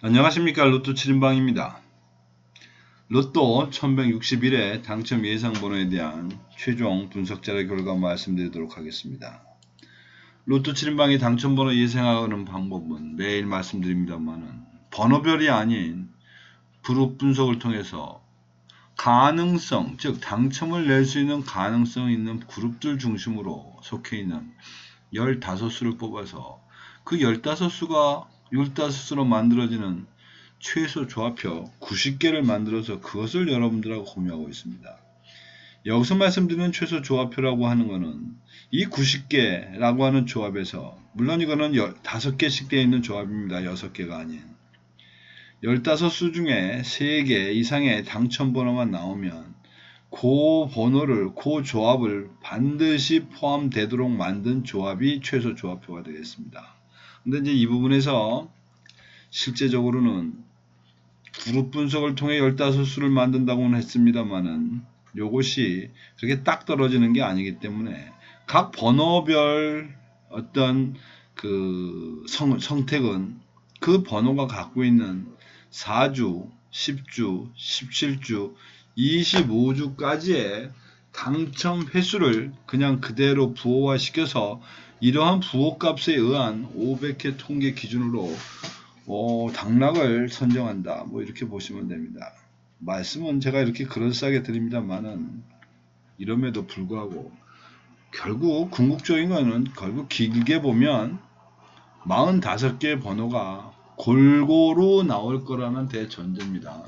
안녕하십니까. 로또 7인방입니다. 로또 1161회 당첨 예상번호에 대한 최종 분석 자료 결과 말씀드리도록 하겠습니다. 로또 7인방이 당첨번호 예상하는 방법은 매일 말씀드립니다만은 번호별이 아닌 그룹 분석을 통해서 가능성, 즉 당첨을 낼 수 있는 가능성 있는 그룹들 중심으로 속해 있는 15수를 뽑아서 그 15수가 15수로 만들어지는 최소 조합표 90개를 만들어서 그것을 여러분들하고 공유하고 있습니다. 여기서 말씀드리는 최소 조합표라고 하는 것은 이 90개라고 하는 조합에서 물론 이거는 5개씩 되어 있는 조합입니다. 6개가 아닌 15수 중에 3개 이상의 당첨번호만 나오면 그 번호를, 그 조합을 반드시 포함되도록 만든 조합이 최소 조합표가 되겠습니다. 근데 이제 이 부분에서 실제적으로는 그룹 분석을 통해 15수를 만든다고는 했습니다만은 요것이 그렇게 딱 떨어지는 게 아니기 때문에 각 번호별 어떤 그 선택은 그 번호가 갖고 있는 4주, 10주, 17주, 25주까지의 당첨 횟수를 그냥 그대로 부호화시켜서 이러한 부호값에 의한 500회 통계 기준으로 당락을 선정한다. 뭐 이렇게 보시면 됩니다. 말씀은 제가 이렇게 그럴싸하게 드립니다만은 이럼에도 불구하고 결국 궁극적인 거는 결국 길게 보면 45개의 번호가 골고루 나올 거라는 대전제입니다.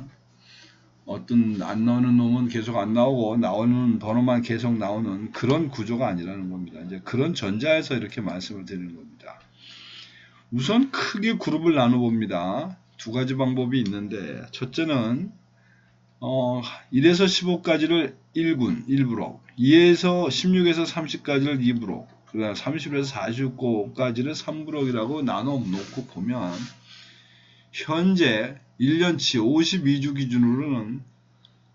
어떤 안 나오는 놈은 계속 안 나오고 나오는 번호만 계속 나오는 그런 구조가 아니라는 겁니다. 이제 그런 전자에서 이렇게 말씀을 드리는 겁니다. 우선 크게 그룹을 나눠 봅니다. 두 가지 방법이 있는데 첫째는 1에서 15까지를 1군, 1브록, 2에서 16에서 30까지를 2브록, 그다음 30에서 49까지를 3브록이라고 나눠 놓고 보면 현재 1년치 52주 기준으로는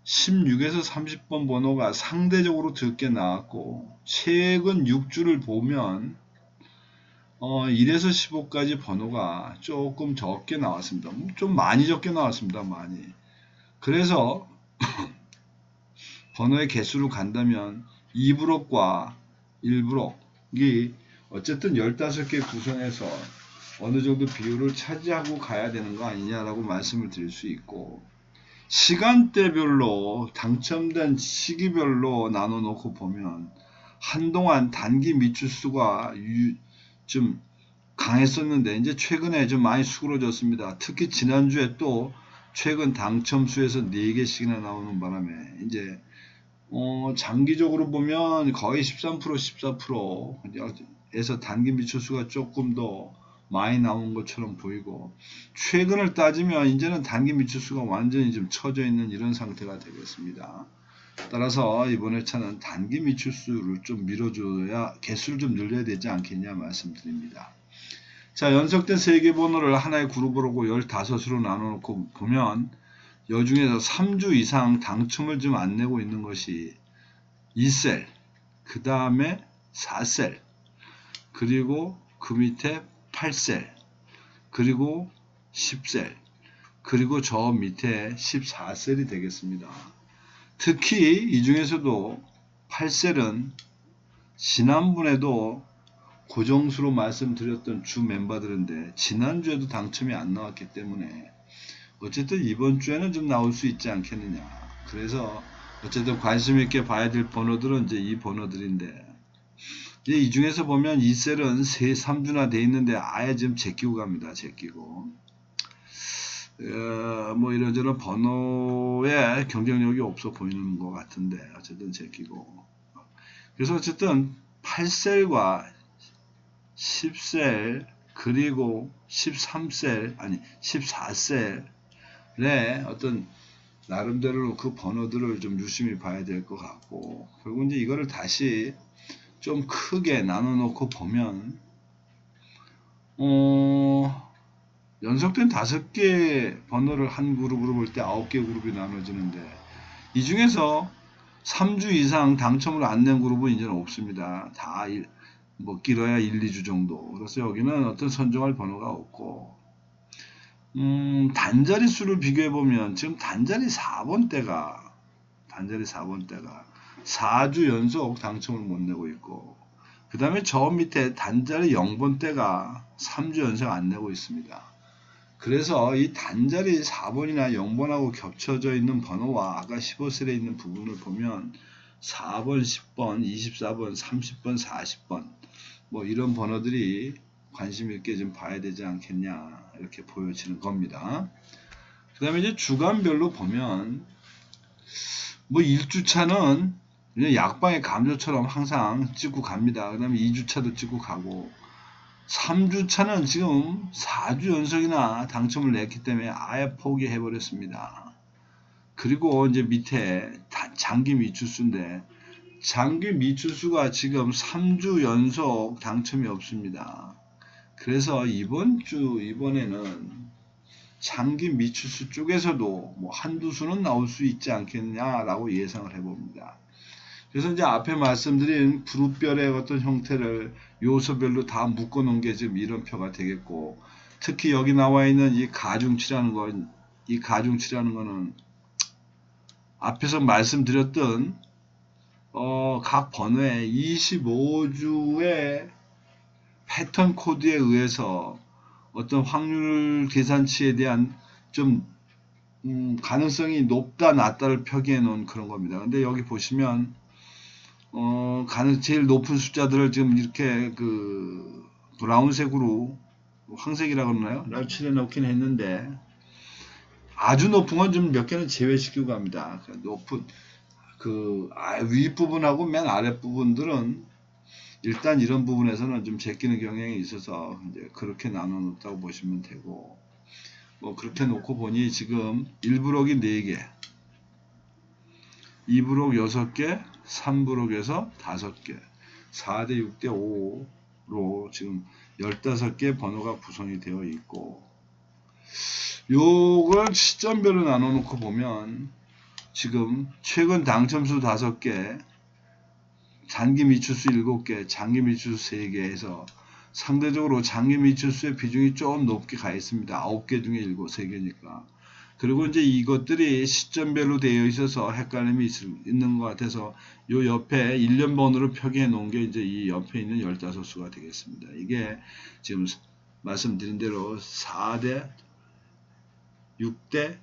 16에서 30번 번호가 상대적으로 적게 나왔고 최근 6주를 보면 1에서 15까지 번호가 조금 적게 나왔습니다. 좀 많이 적게 나왔습니다. 많이. 그래서 번호의 개수로 간다면 2브록과 1브록이 어쨌든 15개 구성해서 어느 정도 비율을 차지하고 가야 되는 거 아니냐라고 말씀을 드릴 수 있고 시간대별로 당첨된 시기별로 나눠 놓고 보면 한동안 단기 미추수가 좀 강했었는데 이제 최근에 좀 많이 수그러졌습니다. 특히 지난주에 또 최근 당첨수에서 4개씩이나 나오는 바람에 이제 장기적으로 보면 거의 13% 14%에서 단기 미추수가 조금 더 많이 나온 것처럼 보이고 최근을 따지면 이제는 단기 미추수가 완전히 좀 처져 있는 이런 상태가 되겠습니다. 따라서 이번 회차는 단기 미추수를 좀 밀어줘야 개수를 좀 늘려야 되지 않겠냐 말씀드립니다. 자, 연속된 3개 번호를 하나의 그룹으로 15수로 나눠놓고 보면 여 중에서 3주 이상 당첨을 좀 안 내고 있는 것이 2셀, 그 다음에 4셀, 그리고 그 밑에 8셀, 그리고 10셀, 그리고 저 밑에 14셀이 되겠습니다. 특히 이 중에서도 8셀은 지난번에도 고정수로 말씀드렸던 주 멤버들인데 지난주에도 당첨이 안 나왔기 때문에 어쨌든 이번 주에는 좀 나올 수 있지 않겠느냐. 그래서 어쨌든 관심 있게 봐야 될 번호들은 이제 이 번호들인데 이제 이 중에서 보면 이 셀은 3주나 돼 있는데 아예 지금 제끼고 갑니다. 제끼고 뭐 이런저런 번호에 경쟁력이 없어 보이는 것 같은데 어쨌든 제끼고 그래서 어쨌든 8셀과 10셀 그리고 13셀 아니 14셀의 어떤 나름대로 그 번호들을 좀 유심히 봐야 될 것 같고 결국 이제 이거를 다시 좀 크게 나눠 놓고 보면 연속된 5개 번호를 한 그룹으로 볼 때 9개 그룹이 나눠지는데 이 중에서 3주 이상 당첨을 안 낸 그룹은 이제는 없습니다. 다 뭐 길어야 1, 2주 정도. 그래서 여기는 어떤 선정할 번호가 없고 단자리 수를 비교해 보면 지금 단자리 4번대가 4주 연속 당첨을 못 내고 있고, 그 다음에 저 밑에 단자리 0번대가 3주 연속 안 내고 있습니다. 그래서 이 단자리 4번이나 0번하고 겹쳐져 있는 번호와 아까 15셀에 있는 부분을 보면 4번, 10번, 24번, 30번, 40번 뭐 이런 번호들이 관심 있게 좀 봐야 되지 않겠냐 이렇게 보여지는 겁니다. 그 다음에 이제 주간별로 보면 뭐 1주차는 그냥 약방의 감조처럼 항상 찍고 갑니다. 그 다음에 2주차도 찍고 가고, 3주차는 지금 4주 연속이나 당첨을 냈기 때문에 아예 포기해버렸습니다. 그리고 이제 밑에 장기 미추수인데, 장기 미추수가 지금 3주 연속 당첨이 없습니다. 그래서 이번에는 장기 미추수 쪽에서도 뭐 한두 수는 나올 수 있지 않겠냐라고 예상을 해봅니다. 그래서 이제 앞에 말씀드린 그룹별의 어떤 형태를 요소별로 다 묶어 놓은 게 지금 이론표가 되겠고, 특히 여기 나와 있는 이 가중치라는 거는 앞에서 말씀드렸던 각 번호의 25주의 패턴 코드에 의해서 어떤 확률 계산치에 대한 좀 가능성이 높다 낮다를 표기해 놓은 그런 겁니다. 근데 여기 보시면 제일 높은 숫자들을 지금 이렇게 그 브라운색으로, 황색이라고 그러나요? 칠해 놓긴 했는데, 아주 높은 건 좀 몇 개는 제외시키고 갑니다. 높은 윗부분하고 맨 아랫부분들은 일단 이런 부분에서는 좀 제끼는 경향이 있어서 이제 그렇게 나눠 놓았다고 보시면 되고, 뭐 그렇게 놓고 보니 지금 1브록이 4개, 2브록 6개, 3브록에서 5개, 4대 6대 5로 지금 15개 번호가 구성이 되어 있고, 요걸 시점별로 나눠 놓고 보면 지금 최근 당첨수 5개, 단기 미추수 7개, 장기 미추수 3개에서 상대적으로 장기 미추수의 비중이 좀 높게 가 있습니다. 9개 중에 3개니까. 그리고 이제 이것들이 시점별로 되어 있어서 헷갈림이 있는 것 같아서 요 옆에 1년번호로 표기해 놓은 게 이제 이 옆에 있는 15수가 되겠습니다. 이게 지금 말씀드린 대로 4대 6대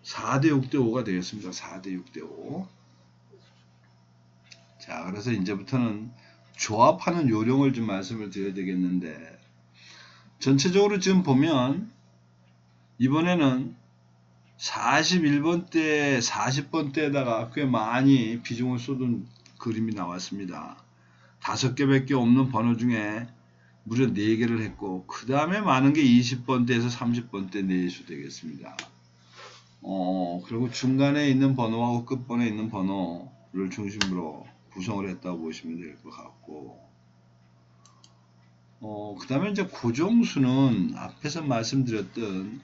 5가 되겠습니다. 4대 6대 5. 자, 그래서 이제부터는 조합하는 요령을 좀 말씀을 드려야 되겠는데, 전체적으로 지금 보면 이번에는 41번대, 40번대에다가 꽤 많이 비중을 쏟은 그림이 나왔습니다. 5개밖에 없는 번호 중에 무려 4개를 했고, 그 다음에 많은 게 20번대에서 30번대 내수 되겠습니다. 그리고 중간에 있는 번호하고 끝번에 있는 번호를 중심으로 구성을 했다고 보시면 될 것 같고, 그 다음에 이제 고정수는 앞에서 말씀드렸던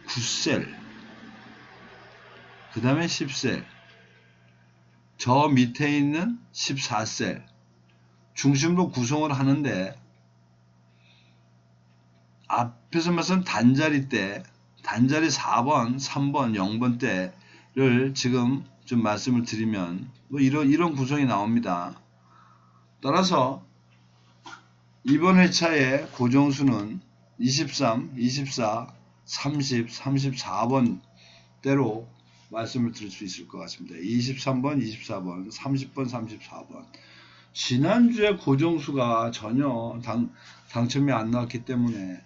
9셀, 그 다음에 10셀, 저 밑에 있는 14셀 중심으로 구성을 하는데, 앞에서 말씀 단자리 4번, 3번, 0번 때를 지금 좀 말씀을 드리면 뭐 이런 구성이 나옵니다. 따라서 이번 회차의 고정수는 23, 24, 30, 34번 대로 말씀을 드릴 수 있을 것 같습니다. 23번, 24번, 30번, 34번. 지난주에 고정수가 전혀 당첨이 안 나왔기 때문에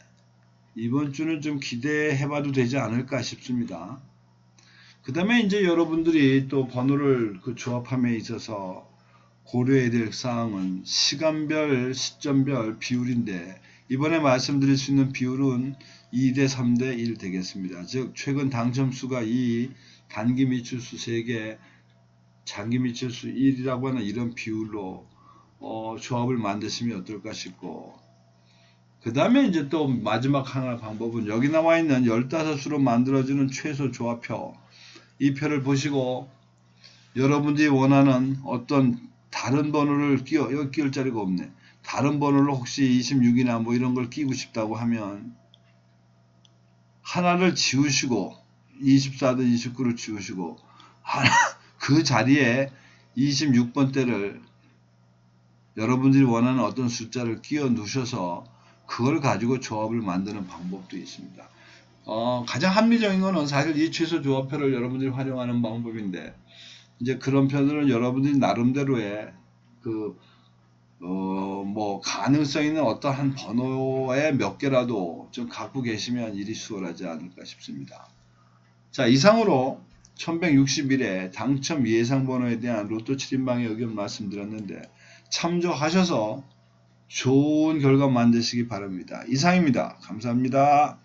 이번 주는 좀 기대해봐도 되지 않을까 싶습니다. 그 다음에 이제 여러분들이 또 번호를 조합함에 있어서 고려해야 될 사항은 시간별, 시점별 비율인데, 이번에 말씀드릴 수 있는 비율은 2대 3대 1 되겠습니다. 즉 최근 당첨수가 이 단기 미추수 3개, 장기 미추수 1이라고 하는 이런 비율로 조합을 만드시면 어떨까 싶고, 그 다음에 이제 또 마지막 하나 방법은 여기 나와 있는 15수로 만들어지는 최소 조합표, 이 표를 보시고 여러분들이 원하는 어떤 다른 번호를 여기 끼울 자리가 없네. 다른 번호를 혹시 26이나 뭐 이런 걸 끼고 싶다고 하면 하나를 지우시고 24든 29를 지우시고 하나 그 자리에 26번대를 여러분들이 원하는 어떤 숫자를 끼워 누셔서 그걸 가지고 조합을 만드는 방법도 있습니다. 가장 합리적인 거는 사실 이 취소 조합표를 여러분들이 활용하는 방법인데, 이제 그런 편들은 여러분들이 나름대로의 뭐 가능성 있는 어떠한 번호에 몇 개라도 좀 갖고 계시면 일이 수월하지 않을까 싶습니다. 자, 이상으로 1161회 당첨 예상 번호에 대한 로또 7인방의 의견 말씀드렸는데 참조하셔서 좋은 결과 만드시기 바랍니다. 이상입니다. 감사합니다.